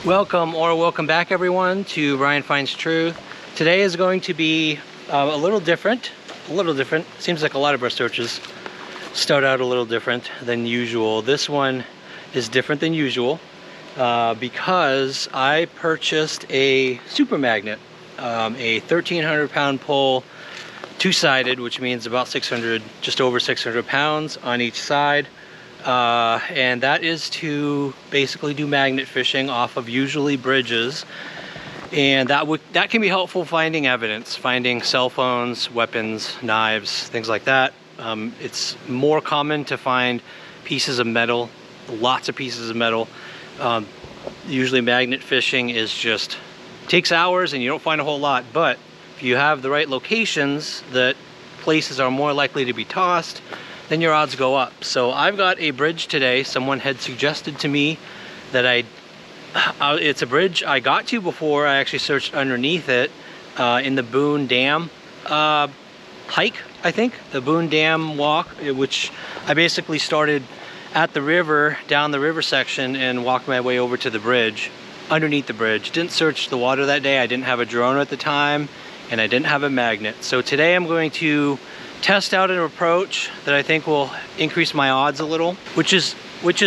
Welcome back everyone to Ryan Finds Truth. Today is going to be a little different. Seems like a lot of our searches start out a little different than usual. This one is different than usual because I purchased a super magnet, a 1,300 pound pole, two-sided, which means about 600, just over 600 pounds on each side. And that is to basically do magnet fishing off of usually bridges, and that can be helpful finding evidence, finding cell phones, weapons, knives, things like that. It's more common to find pieces of metal, lots of pieces of metal. Usually magnet fishing is just takes hours and you don't find a whole lot, but if you have the right locations, that places are more likely to be tossed, then your odds go up. So I've got a bridge today. Someone had suggested to me that it's a bridge I got to before. I actually searched underneath it in the Boone Dam hike, I think. The Boone Dam walk, which I basically started at the river, down the river section, and walked my way over to the bridge, underneath the bridge. Didn't search the water that day. I didn't have a drone at the time, and I didn't have a magnet. So today I'm going to test out an approach that I think will increase my odds a little, which is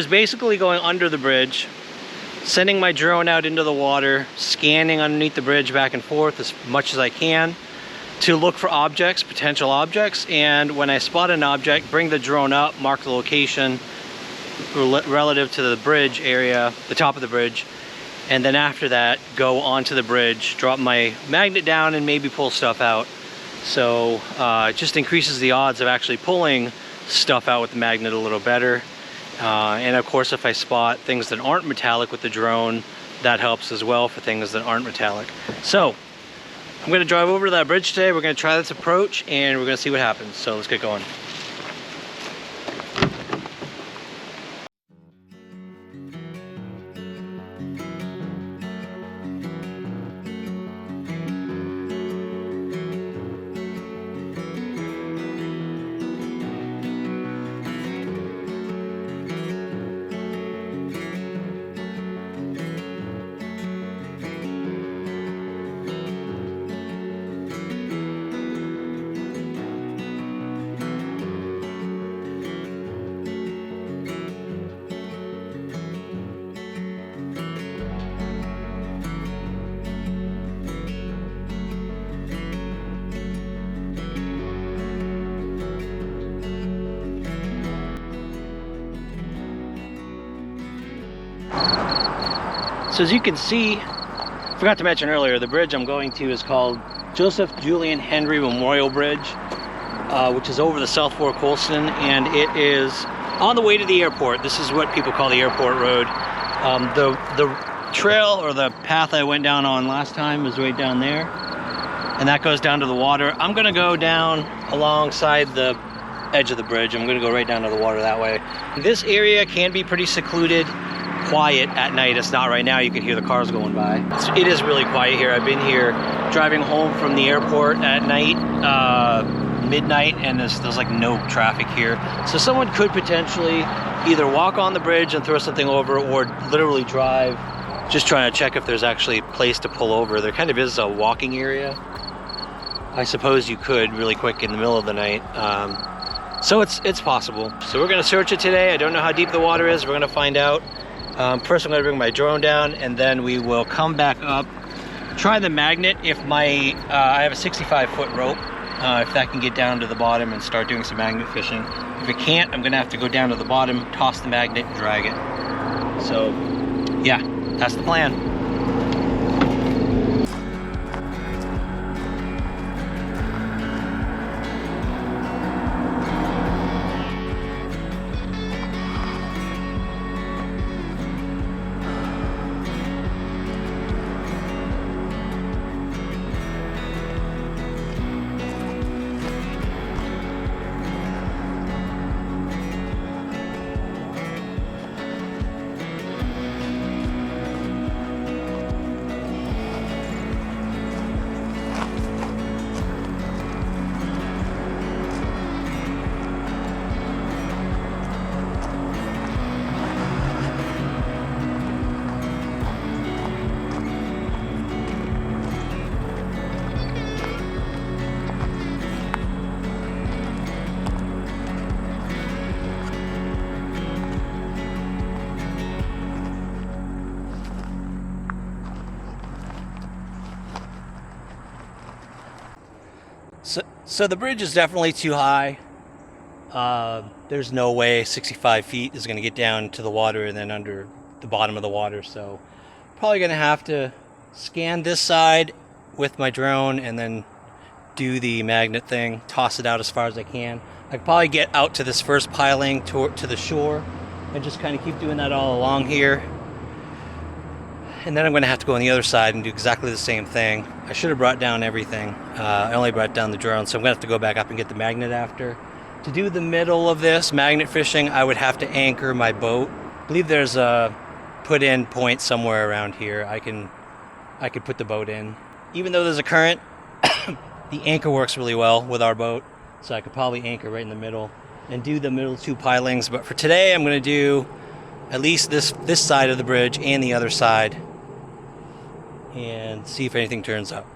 basically going under the bridge, sending my drone out into the water, scanning underneath the bridge back and forth as much as I can to look for objects, potential objects, and when I spot an object, bring the drone up, mark the location relative to the bridge area, the top of the bridge, and then after that go onto the bridge, drop my magnet down, and maybe pull stuff out. So it just increases the odds of actually pulling stuff out with the magnet a little better. And of course, if I spot things that aren't metallic with the drone, that helps as well for things that aren't metallic. So I'm gonna drive over to that bridge today. We're gonna try this approach and we're gonna see what happens. So let's get going. So as you can see, forgot to mention earlier, the bridge I'm going to is called Joseph Julian Henry Memorial Bridge, which is over the South Fork Holston, and it is on the way to the airport. This is what people call the airport road. The trail, or the path I went down on last time, is right down there, and that goes down to the water. I'm gonna go down alongside the edge of the bridge. I'm gonna go right down to the water that way. This area can be pretty secluded, quiet at night. It's not right now. You can hear the cars going by. It is really quiet here. I've been here driving home from the airport at night, midnight, and there's like no traffic here. So someone could potentially either walk on the bridge and throw something over, or literally drive, just trying to check if there's actually a place to pull over. There kind of is a walking area. I suppose you could really quick in the middle of the night. So it's possible. So we're gonna search it today. I don't know how deep the water is. We're gonna find out. First I'm going to bring my drone down, and then we will come back up, try the magnet. If I have a 65-foot rope, if that can get down to the bottom and start doing some magnet fishing. If it can't, I'm going to have to go down to the bottom, toss the magnet, and drag it. So yeah, that's the plan. So the bridge is definitely too high. There's no way 65 feet is going to get down to the water and then under the bottom of the water. So probably going to have to scan this side with my drone and then do the magnet thing, toss it out as far as I can. I could probably get out to this first piling to the shore and just kind of keep doing that all along here. And then I'm going to have to go on the other side and do exactly the same thing. I should have brought down everything. I only brought down the drone, so I'm going to have to go back up and get the magnet after. To do the middle of this, magnet fishing, I would have to anchor my boat. I believe there's a put-in point somewhere around here. I could put the boat in. Even though there's a current, the anchor works really well with our boat, so I could probably anchor right in the middle and do the middle two pilings. But for today, I'm going to do at least this side of the bridge and the other side and see if anything turns up.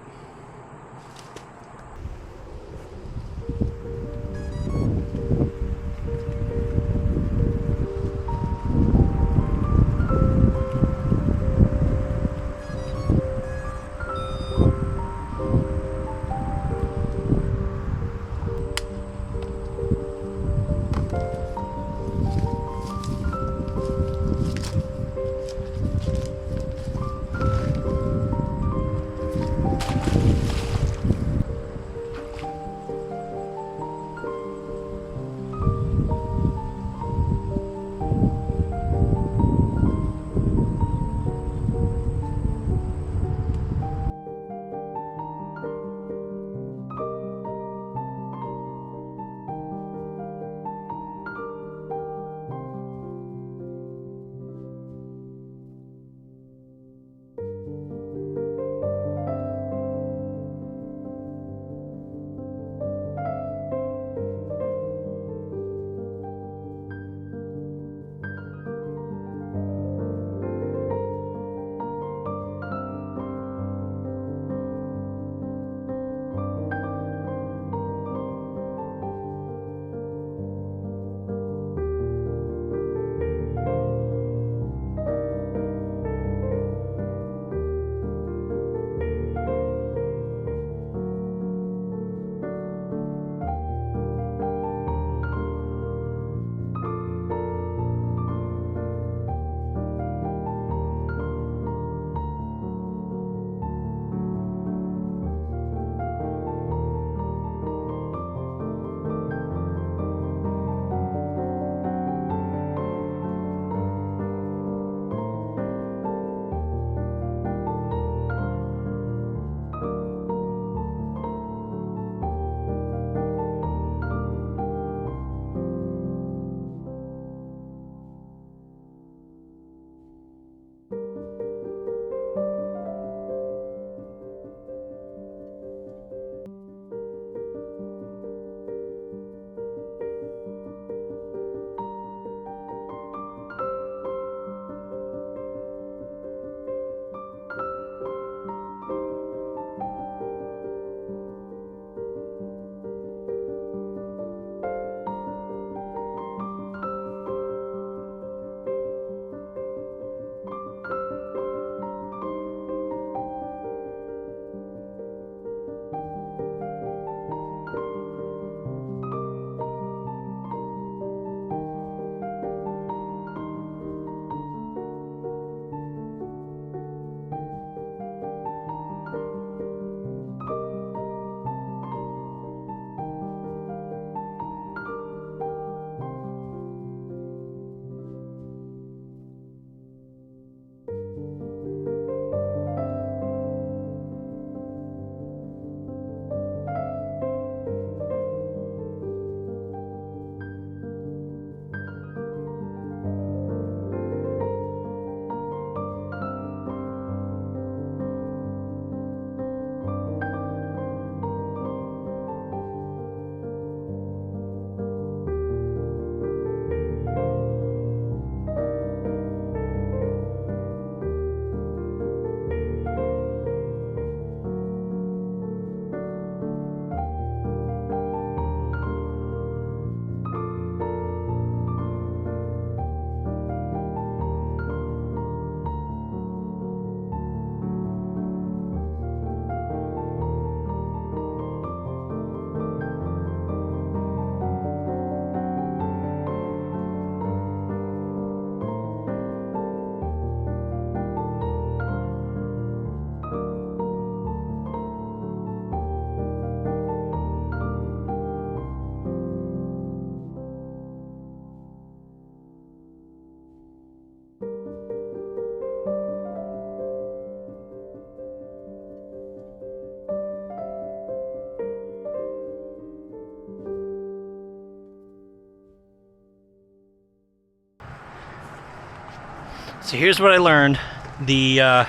So here's what I learned. The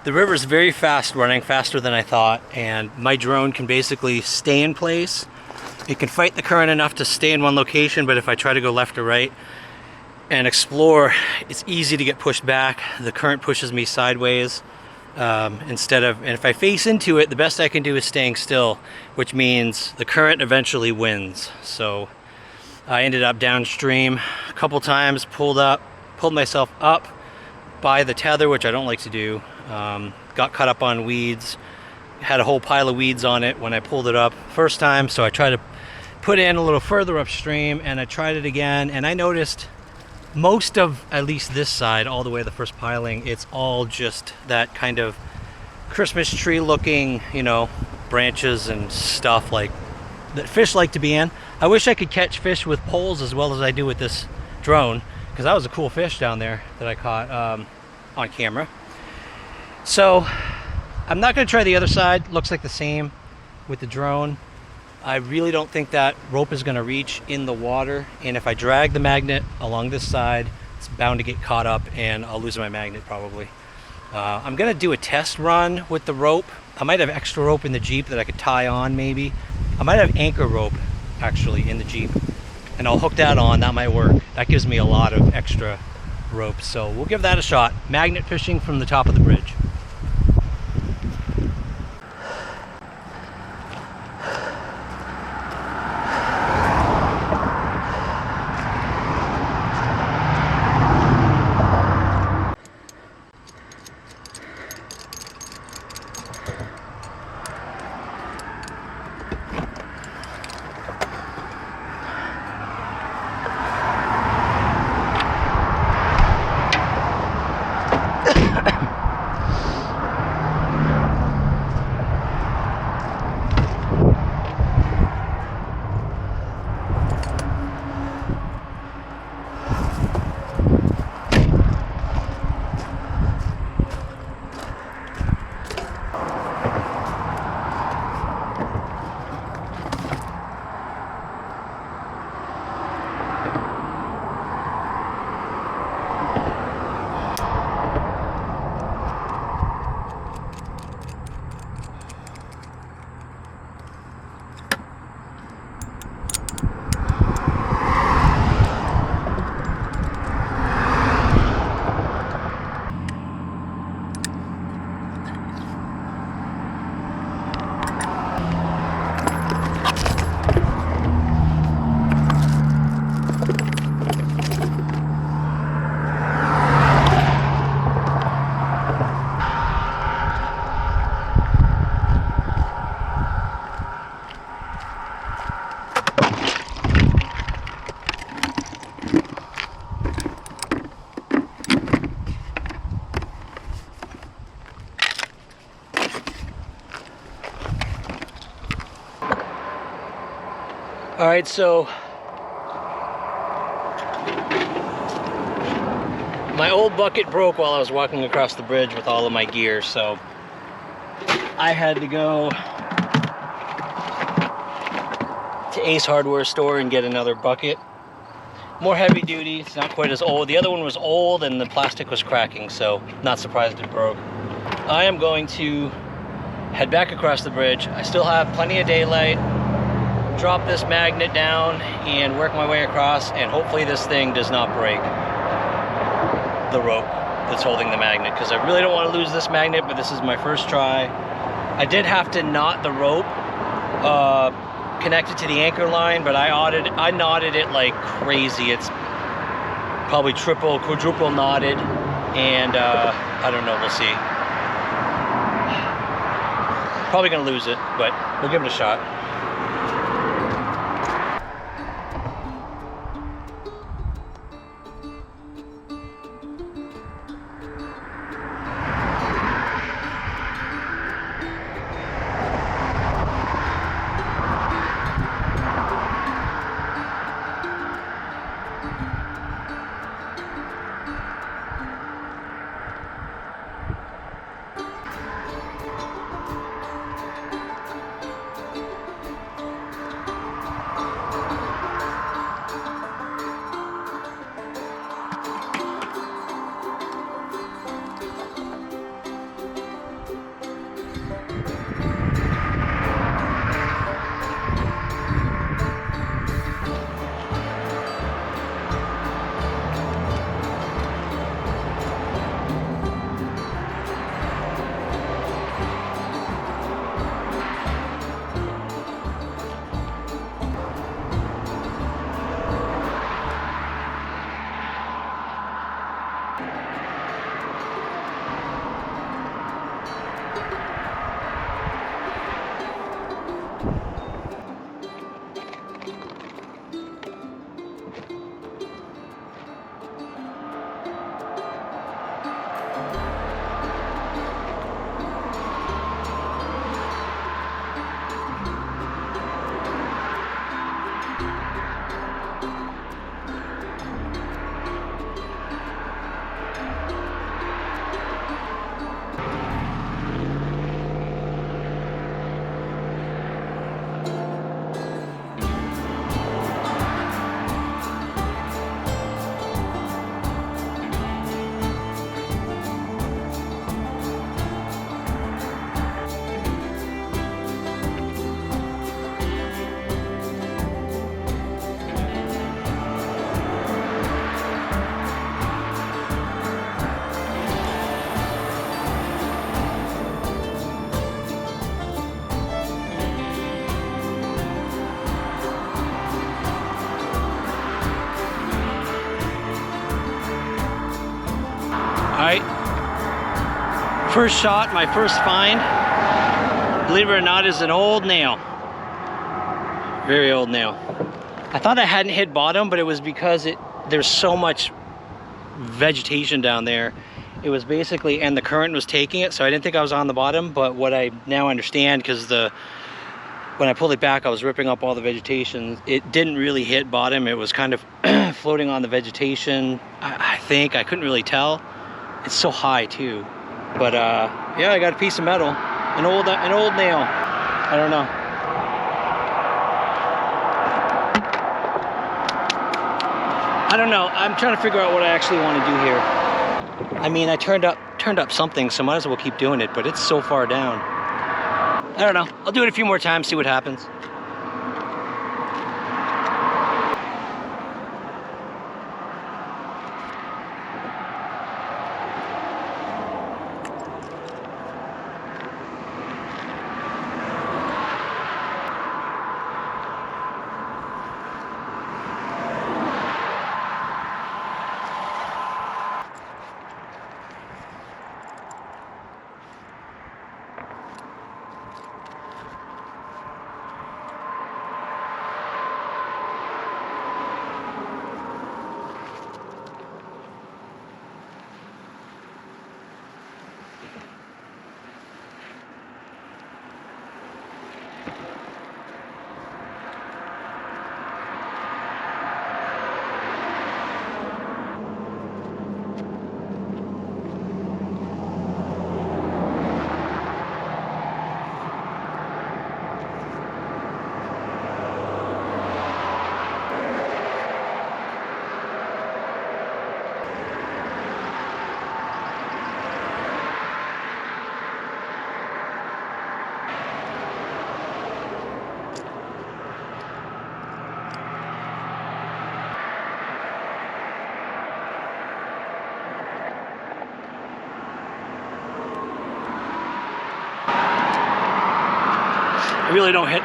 river is very fast running, faster than I thought, and my drone can basically stay in place. It can fight the current enough to stay in one location, but if I try to go left or right and explore, it's easy to get pushed back. The current pushes me sideways and if I face into it, the best I can do is staying still, which means the current eventually wins. So I ended up downstream a couple times, pulled myself up by the tether, which I don't like to do. Got caught up on weeds, had a whole pile of weeds on it when I pulled it up first time, so I tried to put in a little further upstream, and I tried it again, and I noticed most of at least this side, all the way to the first piling, it's all just that kind of Christmas tree looking, you know, branches and stuff like that fish like to be in. I wish I could catch fish with poles as well as I do with this drone, because that was a cool fish down there that I caught on camera. So I'm not going to try the other side. Looks like the same with the drone. I really don't think that rope is going to reach in the water, and if I drag the magnet along this side, it's bound to get caught up and I'll lose my magnet probably. I'm going to do a test run with the rope. I might have extra rope in the Jeep that I could tie on maybe. I might have anchor rope actually in the Jeep, and I'll hook that on. That might work. That gives me a lot of extra rope, so we'll give that a shot. Magnet fishing from the top of the bridge. All right, so my old bucket broke while I was walking across the bridge with all of my gear, so I had to go to Ace Hardware store and get another bucket. More heavy duty, it's not quite as old. The other one was old and the plastic was cracking, so not surprised it broke. I am going to head back across the bridge. I still have plenty of daylight. Drop this magnet down and work my way across, and hopefully this thing does not break the rope that's holding the magnet, because I really don't want to lose this magnet, but this is my first try. I did have to knot the rope connected to the anchor line, but I knotted it like crazy. It's probably triple, quadruple knotted, and I don't know, we'll see. Probably gonna lose it, but we'll give it a shot. First shot, my first find, believe it or not, is an old nail. Very old nail. I thought I hadn't hit bottom, but it was because there's so much vegetation down there. It was basically, and the current was taking it, so I didn't think I was on the bottom. But what I now understand, because when I pulled it back, I was ripping up all the vegetation. It didn't really hit bottom. It was kind of floating on the vegetation. I think, I couldn't really tell. It's so high too. But yeah, I got a piece of metal, an old nail. I don't know. I don't know. I'm trying to figure out what I actually want to do here. I mean, I turned up something, so might as well keep doing it, but it's so far down. I don't know. I'll do it a few more times, see what happens.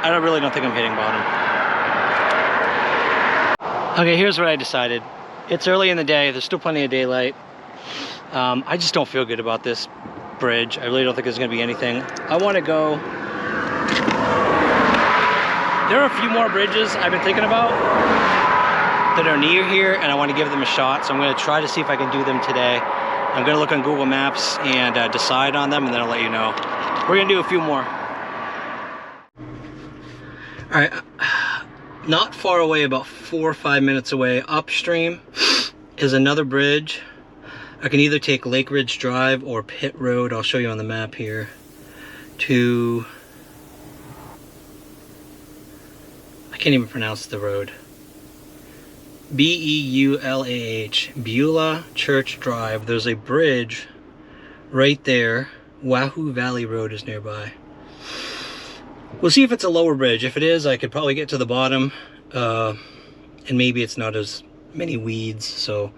I really don't think I'm hitting bottom. Okay, here's what I decided. It's early in the day, there's still plenty of daylight. I just don't feel good about this bridge. I really don't think there's gonna be anything. I wanna go. There are a few more bridges I've been thinking about that are near here, and I wanna give them a shot, so I'm gonna try to see if I can do them today. I'm gonna look on Google Maps and decide on them, and then I'll let you know. We're gonna do a few more. All right, not far away, about 4 or 5 minutes away, upstream is another bridge. I can either take Lake Ridge Drive or Pitt Road, I'll show you on the map here, to, I can't even pronounce the road. B-E-U-L-A-H, Beulah Church Drive. There's a bridge right there. Wahoo Valley Road is nearby. We'll see if it's a lower bridge. If it is, I could probably get to the bottom, and maybe it's not as many weeds. So,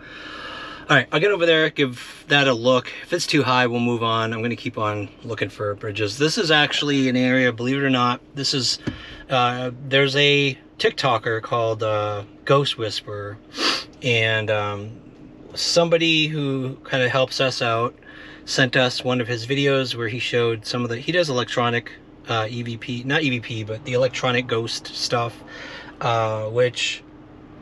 all right, I'll get over there, give that a look. If it's too high, we'll move on. I'm gonna keep on looking for bridges. This is actually an area, believe it or not, this is, there's a TikToker called Ghost Whisperer, and somebody who kind of helps us out sent us one of his videos where he showed some of the, he does electronic EVP, not EVP, but the electronic ghost stuff, which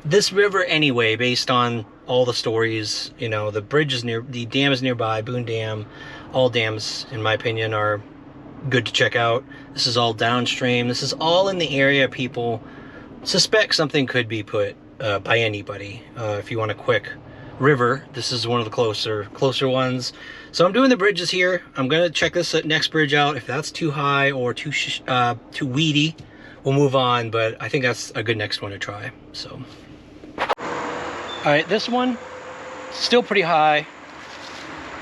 this river anyway, based on all the stories, you know, the bridge is near, the dam is nearby, Boone Dam, all dams, in my opinion, are good to check out. This is all downstream. This is all in the area people suspect something could be put by anybody. If you want a quick river, this is one of the closer ones. So I'm doing the bridges here. I'm gonna check this next bridge out. If that's too high or too weedy, we'll move on, but I think that's a good next one to try. So, all right, this one still pretty high,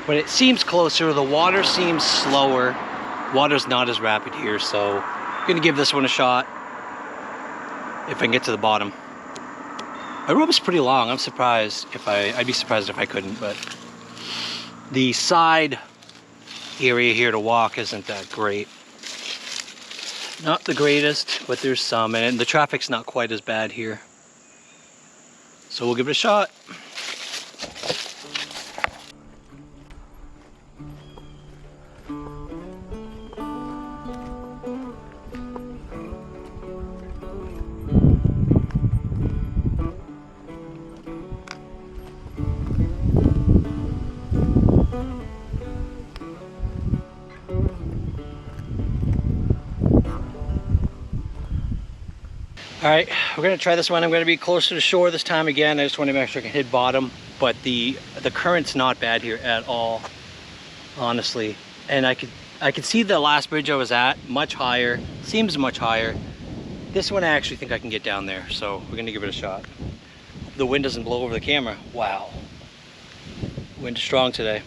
but it seems closer. The water seems slower. Water's not as rapid here, so I'm gonna give this one a shot if I can get to the bottom. My rope's pretty long. I'm surprised if I'd be surprised if I couldn't, but the side area here to walk isn't that great. Not the greatest, but there's some, and the traffic's not quite as bad here. So we'll give it a shot. All right, we're gonna try this one. I'm gonna be closer to shore this time again. I just want to make sure I can hit bottom, but the current's not bad here at all, honestly. And I could see the last bridge I was at much higher, seems much higher. This one I actually think I can get down there, so we're gonna give it a shot. The wind doesn't blow over the camera. Wow, wind is strong today.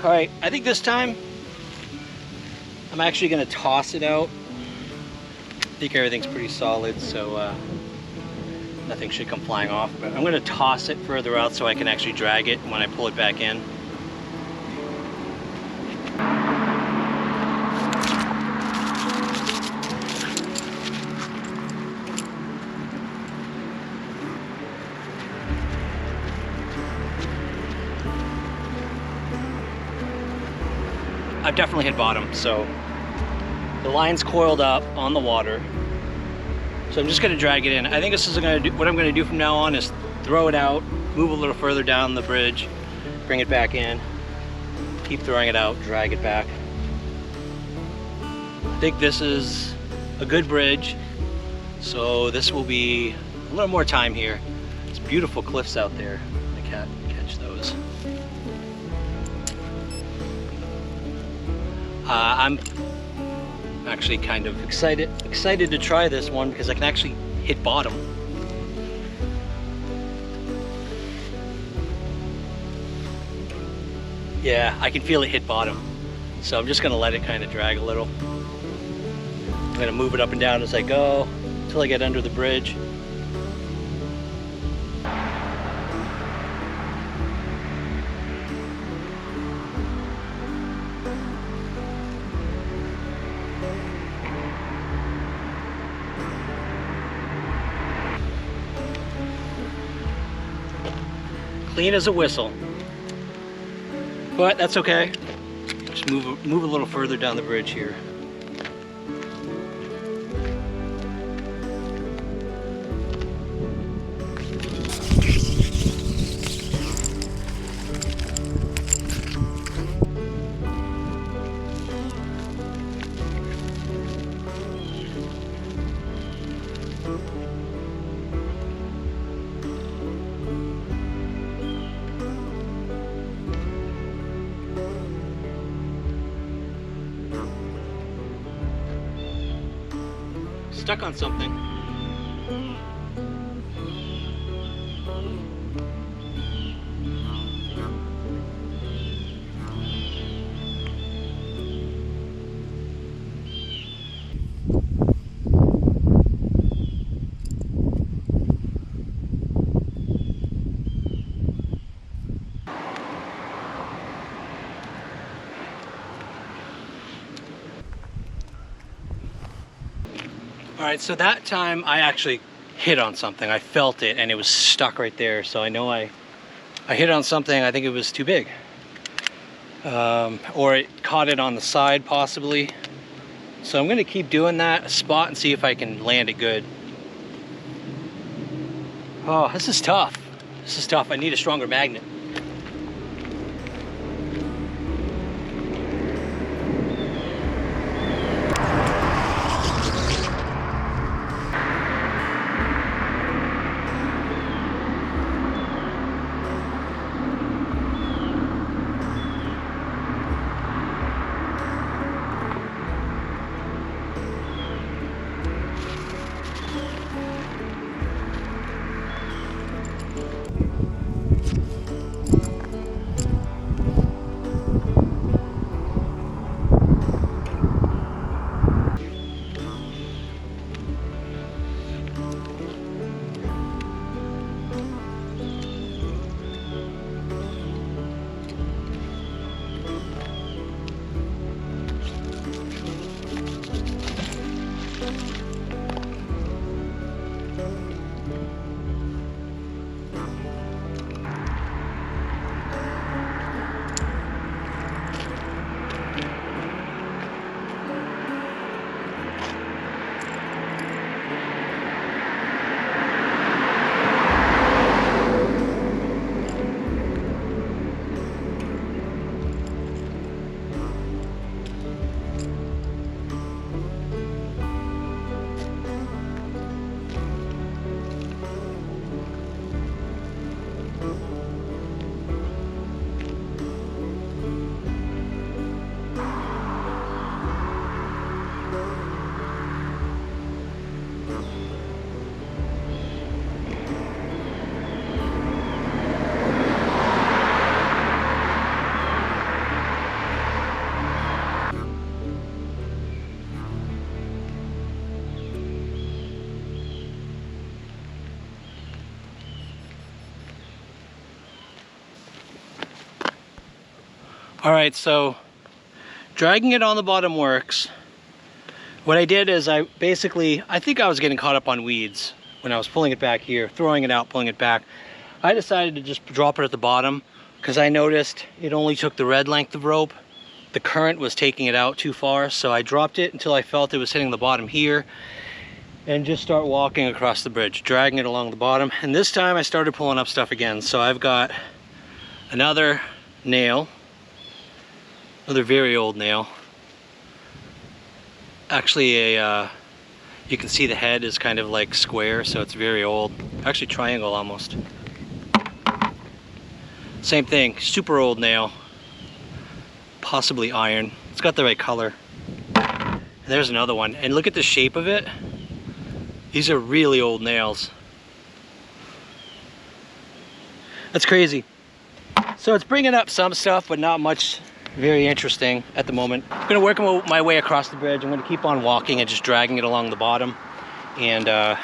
All right, I think this time I'm actually gonna toss it out. I think everything's pretty solid, so nothing should come flying off. But I'm gonna toss it further out so I can actually drag it when I pull it back in. I've definitely hit bottom, so the line's coiled up on the water. So I'm just gonna drag it in. I think this is what I'm gonna do from now on is throw it out, move a little further down the bridge, bring it back in, keep throwing it out, drag it back. I think this is a good bridge, so this will be a little more time here. It's beautiful cliffs out there. I can't catch those. I'm actually kind of excited to try this one because I can actually hit bottom. Yeah, I can feel it hit bottom. So I'm just gonna let it kind of drag a little. I'm gonna move it up and down as I go until I get under the bridge. Clean as a whistle, but that's okay. Just move a little further down the bridge here. Stuck on something. All right, so that time I actually hit on something. I felt it and it was stuck right there. So I know I hit on something. I think it was too big. Or it caught it on the side possibly. So I'm gonna keep doing that spot and see if I can land it good. Oh, this is tough. This is tough. I need a stronger magnet. All right, so dragging it on the bottom works. What I did is I think I was getting caught up on weeds when I was pulling it back here, throwing it out, pulling it back. I decided to just drop it at the bottom because I noticed it only took the red length of rope. The current was taking it out too far, so I dropped it until I felt it was hitting the bottom here and just start walking across the bridge, dragging it along the bottom. And this time I started pulling up stuff again. So I've got another nail, another very old nail. Actually you can see the head is kind of like square, so it's very old. Actually triangle almost. Same thing, super old nail. Possibly iron. It's got the right color. And there's another one. And look at the shape of it. These are really old nails. That's crazy. So it's bringing up some stuff, but not much very interesting at the moment. I'm gonna work my way across the bridge. I'm gonna keep on walking and just dragging it along the bottom. And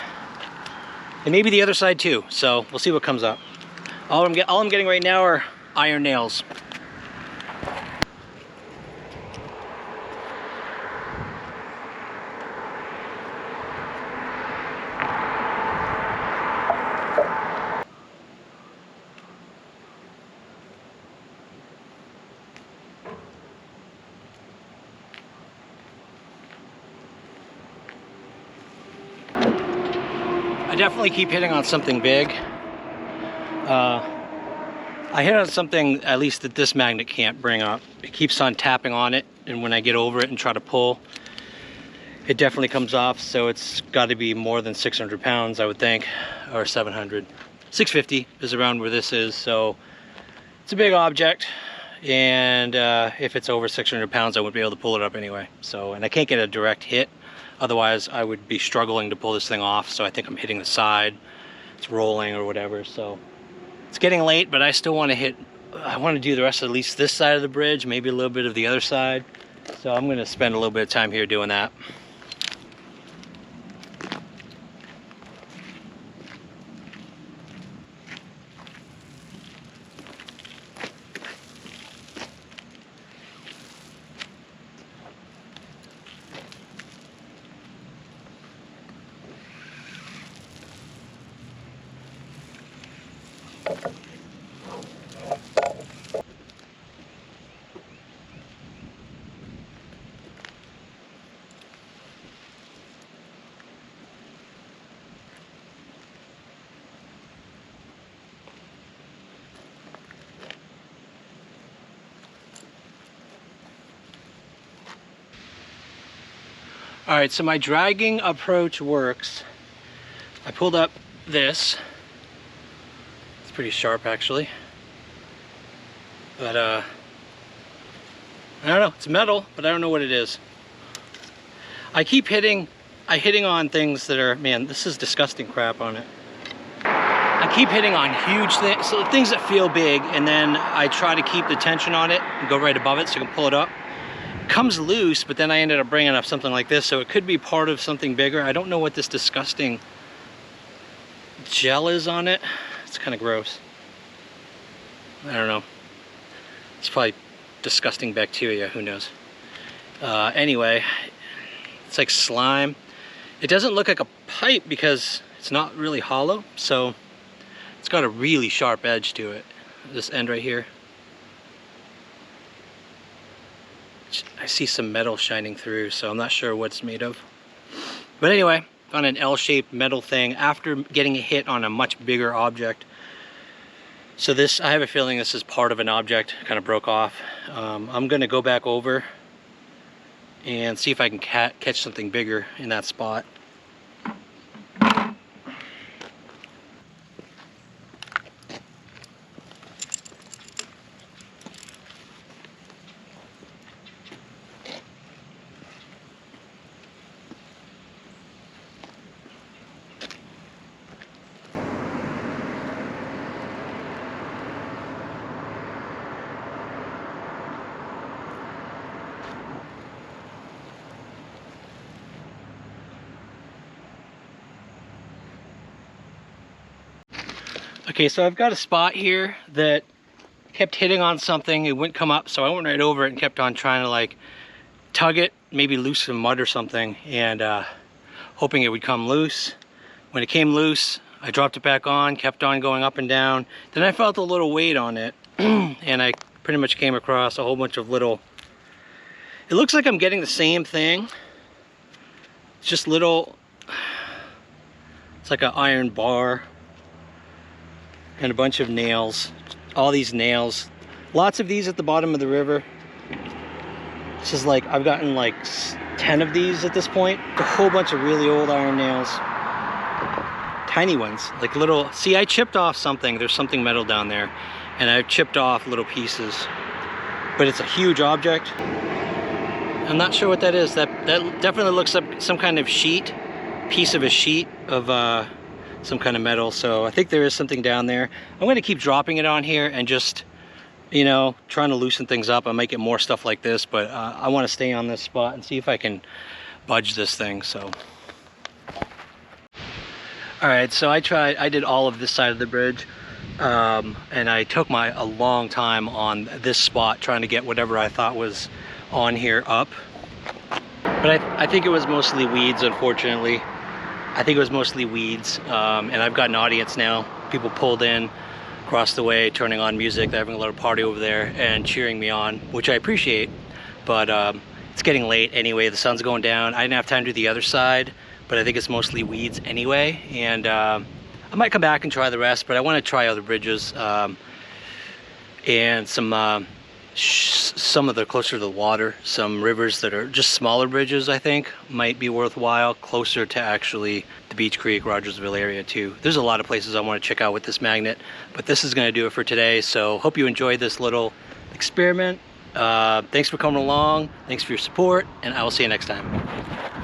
maybe the other side too. So we'll see what comes up. All I'm getting right now are iron nails. I definitely keep hitting on something big. I hit on something at least that this magnet can't bring up. It keeps on tapping on it, and when I get over it and try to pull, it definitely comes off. So it's got to be more than 600 pounds, I would think, or 700. 650 is around where this is, so it's a big object. And if it's over 600 pounds, I wouldn't be able to pull it up anyway. So, and I can't get a direct hit. Otherwise, I would be struggling to pull this thing off. So I think I'm hitting the side. It's rolling or whatever. So it's getting late, but I still want to hit. I want to do the rest of at least this side of the bridge, maybe a little bit of the other side. So I'm going to spend a little bit of time here doing that. All right, so my dragging approach works. I pulled up this. It's pretty sharp actually. But I don't know, it's metal, but I don't know what it is. I keep hitting on things that are, man, this is disgusting crap on it. I keep hitting on huge things, so things that feel big, and then I try to keep the tension on it and go right above it so I can pull it up. Comes loose, but then I ended up bringing up something like this, so it could be part of something bigger. I don't know what this disgusting gel is on it. It's kind of gross. I don't know. It's probably disgusting bacteria, who knows. Anyway, it's like slime. It doesn't look like a pipe because it's not really hollow, so it's got a really sharp edge to it. This end right here. I see some metal shining through, so I'm not sure what it's made of. But anyway, found an L-shaped metal thing after getting a hit on a much bigger object. So this, I have a feeling this is part of an object, kind of broke off. I'm gonna go back over and see if I can catch something bigger in that spot. Okay, so I've got a spot here that kept hitting on something, it wouldn't come up, so I went right over it and kept on trying to like tug it, maybe loose some mud or something, and hoping it would come loose. When it came loose, I dropped it back on, kept on going up and down. Then I felt a little weight on it and I pretty much came across a whole bunch of little, it looks like I'm getting the same thing. It's just little, it's like an iron bar and a bunch of nails. All these nails, lots of these at the bottom of the river. This is like, I've gotten like 10 of these at this point. A whole bunch of really old iron nails. Tiny ones, like little, see, I chipped off something. There's something metal down there, and I've chipped off little pieces. But it's a huge object. I'm not sure what that is. That definitely looks like some kind of sheet, piece of a sheet of some kind of metal. So I think there is something down there. I'm gonna keep dropping it on here and just, you know, trying to loosen things up. I might get more stuff like this, but I want to stay on this spot and see if I can budge this thing. So all right, so I did all of this side of the bridge, and I took a long time on this spot trying to get whatever I thought was on here up. But I think it was mostly weeds, unfortunately. I think it was mostly weeds, and I've got an audience now. People pulled in across the way, turning on music. They're having a little party over there and cheering me on, which I appreciate. But it's getting late anyway. The sun's going down. I didn't have time to do the other side, but I think it's mostly weeds anyway. And I might come back and try the rest, but I want to try other bridges and some of the closer to the water. Some rivers that are just smaller bridges, I think, might be worthwhile, closer to actually the Beach Creek, Rogersville area too. There's a lot of places I want to check out with this magnet, but this is going to do it for today. So hope you enjoyed this little experiment. Thanks for coming along. Thanks for your support, and I will see you next time.